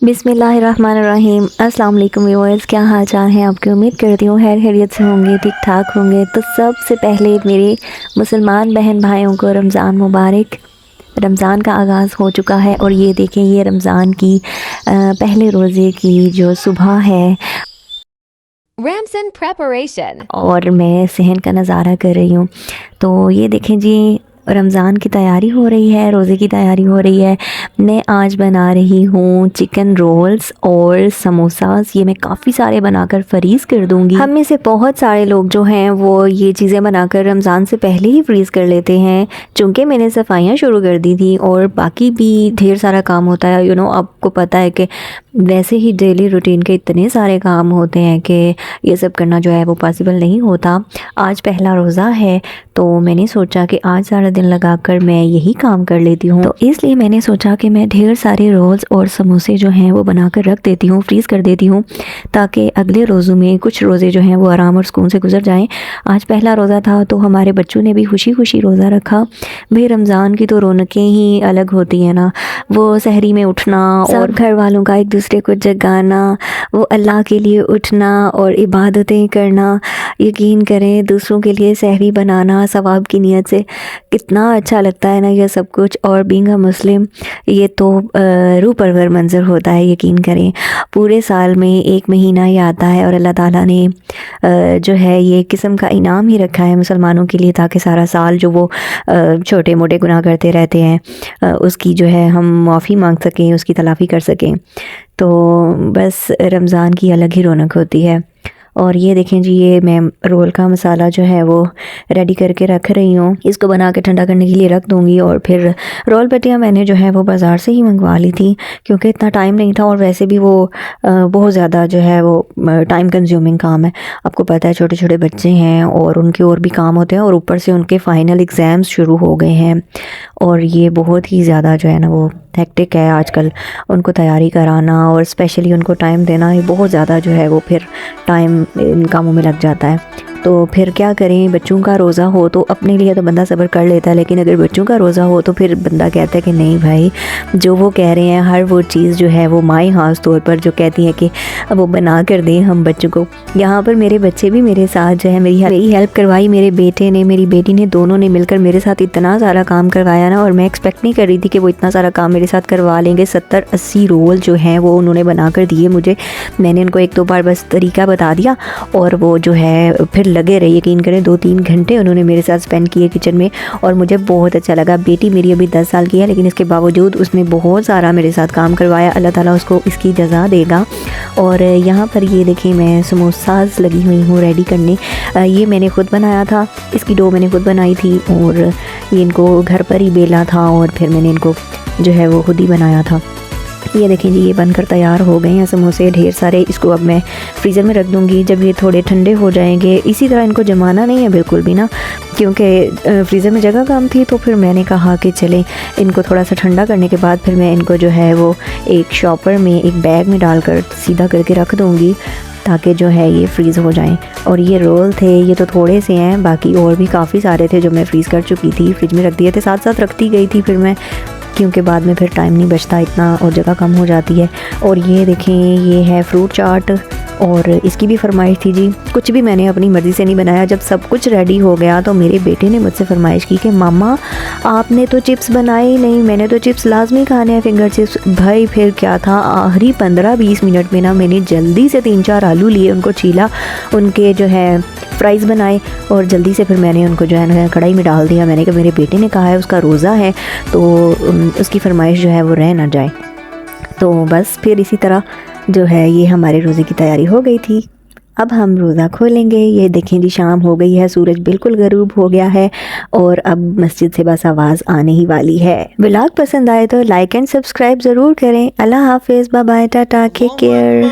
बिस्मिल्लाहिर्रहमानिर्रहीम। अस्सलाम वालेकुम व्यूअर्स, क्या हाल चाल है आपकी। उम्मीद करती हूँ खैरियत से होंगे, ठीक ठाक होंगे। तो सबसे पहले मेरे मुसलमान बहन भाइयों को रमज़ान मुबारक। रमज़ान का आगाज़ हो चुका है और ये देखें, ये रमज़ान की पहले रोज़े की जो सुबह है Ramson preparation. और मैं सहन का नज़ारा कर रही हूँ। तो ये देखें जी, रमज़ान की तैयारी हो रही है, रोज़े की तैयारी हो रही है। मैं आज बना रही हूँ चिकन रोल्स और समोसास। ये मैं काफ़ी सारे बनाकर फ्रीज़ कर दूँगी। हम में से बहुत सारे लोग जो हैं वो ये चीज़ें बनाकर रमज़ान से पहले ही फ्रीज़ कर लेते हैं। चूँकि मैंने सफाइयाँ शुरू कर दी थी और बाकी भी ढेर सारा काम होता है। आपको पता है कि वैसे ही डेली रूटीन के इतने सारे काम होते हैं कि ये सब करना जो है वो पॉसिबल नहीं होता। आज पहला रोज़ा है तो मैंने सोचा कि आज सारा दिन लगाकर मैं यही काम कर लेती हूँ। तो इसलिए मैंने सोचा कि मैं ढेर सारे रोल्स और समोसे जो हैं वो बनाकर रख देती हूँ, फ्रीज़ कर देती हूँ, ताकि अगले रोज़ों में कुछ रोज़े जो हैं वो आराम और सुकून से गुजर जाएं। आज पहला रोज़ा था तो हमारे बच्चों ने भी खुशी खुशी रोज़ा रखा। भाई रमज़ान की तो रौनकें ही अलग होती हैं ना। वो सहरी में उठना और घर वालों का एक दूसरे को जगाना, वो अल्लाह के लिए उठना और इबादतें करना। यकीन करें, दूसरों के लिए सहरी बनाना सवाब की नीयत से कितना अच्छा लगता है ना ये सब कुछ। और बीइंग अ मुस्लिम ये तो रूह परवर मंज़र होता है। यकीन करें, पूरे साल में एक महीना ही आता है और अल्लाह ताला ने जो है ये किस्म का इनाम ही रखा है मुसलमानों के लिए, ताकि सारा साल जो वो छोटे मोटे गुनाह करते रहते हैं उसकी जो है हम माफ़ी मांग सकें, उसकी तलाफ़ी कर सकें। तो बस रमज़ान की अलग ही रौनक होती है। और ये देखें जी, ये मैं रोल का मसाला जो है वो रेडी करके रख रही हूँ। इसको बना के ठंडा करने के लिए रख दूँगी। और फिर रोल पट्टियाँ मैंने जो है वो बाज़ार से ही मंगवा ली थी, क्योंकि इतना टाइम नहीं था और वैसे भी वो बहुत ज़्यादा जो है वो टाइम कंज्यूमिंग काम है। आपको पता है छोटे छोटे बच्चे हैं और उनके और भी काम होते हैं और ऊपर से उनके फ़ाइनल एग्ज़ाम्स शुरू हो गए हैं और ये बहुत ही ज़्यादा जो है ना वो हेक्टिक है आजकल। उनको तैयारी कराना और स्पेशली उनको टाइम देना, ये बहुत ज़्यादा जो है वो फिर टाइम इन कामों में लग जाता है। तो फिर क्या करें, बच्चों का रोज़ा हो तो अपने लिए तो बंदा सब्र कर लेता है, लेकिन अगर बच्चों का रोज़ा हो तो फिर बंदा कहता है कि नहीं भाई, जो वो कह रहे हैं हर वो चीज़ जो है वो माई ख़ास तौर पर जो कहती है कि वो बना कर दें हम बच्चों को। यहाँ पर मेरे बच्चे भी मेरे साथ जो है मेरी हेल्प करवाई। मेरे बेटे ने, मेरी बेटी ने, दोनों ने मिलकर मेरे साथ इतना सारा काम करवाया ना, और मैं एक्सपेक्ट नहीं कर रही थी कि वो इतना सारा काम मेरे साथ करवा लेंगे। 70-80 रोल जो हैं वो उन्होंने बना कर दिए मुझे। मैंने उनको 1-2 बार बस तरीका बता दिया और वो जो है फिर लगे रहे। यकीन करें 2-3 घंटे उन्होंने मेरे साथ स्पेंड किए किचन में और मुझे बहुत अच्छा लगा। बेटी मेरी अभी 10 साल की है, लेकिन इसके बावजूद उसने बहुत सारा मेरे साथ काम करवाया। अल्लाह ताला उसको इसकी जज़ा देगा। और यहाँ पर ये देखें, मैं समोसास लगी हुई हूँ रेडी करने। ये मैंने ख़ुद बनाया था, इसकी डो मैंने ख़ुद बनाई थी और ये इनको घर पर ही बेला था और फिर मैंने इनको जो है वो खुद ही बनाया था। ये देखें जी, ये बनकर तैयार हो गए हैं समोसे ढेर सारे। इसको अब मैं फ्रीज़र में रख दूँगी जब ये थोड़े ठंडे हो जाएंगे। इसी तरह इनको जमाना नहीं है बिल्कुल भी ना, क्योंकि फ्रीज़र में जगह कम थी। तो फिर मैंने कहा कि चलें इनको थोड़ा सा ठंडा करने के बाद फिर मैं इनको जो है वो एक शॉपर में, एक बैग में डालकर सीधा करके रख दूँगी, ताकि जो है ये फ्रीज़ हो जाएं। और ये रोल थे, ये तो थोड़े से हैं, बाकी और भी काफ़ी सारे थे जो मैं फ्रीज़ कर चुकी थी, फ्रिज में रख दिए थे, साथ साथ रखती गई थी फिर मैं, क्योंकि बाद में फिर टाइम नहीं बचता इतना और जगह कम हो जाती है। और ये देखें, ये है फ्रूट चाट और इसकी भी फरमाइश थी जी। कुछ भी मैंने अपनी मर्ज़ी से नहीं बनाया। जब सब कुछ रेडी हो गया तो मेरे बेटे ने मुझसे फरमाइश की कि मामा आपने तो चिप्स बनाए ही नहीं, मैंने तो चिप्स लाजमी खाने हैं, फिंगर चिप्स। भाई फिर क्या था, आखिरी 15-20 मिनट में ना मैंने जल्दी से 3-4 आलू लिए, उनको छीला, उनके जो है फ्राइज़ बनाए और जल्दी से फिर मैंने उनको जो है ना कढ़ाई में डाल दिया। मैंने कहा मेरे बेटे ने कहा है उसका रोज़ा है तो उसकी फरमाइश जो है वो रह ना जाए। तो बस फिर इसी तरह जो है ये हमारे रोज़े की तैयारी हो गई थी। अब हम रोज़ा खोलेंगे। ये देखें जी, शाम हो गई है, सूरज बिल्कुल गरूब हो गया है और अब मस्जिद से बस आवाज़ आने ही वाली है। व्लॉग पसंद आए तो लाइक एंड सब्सक्राइब ज़रूर करें। अल्लाह हाफिज़, bye bye, tata, take care.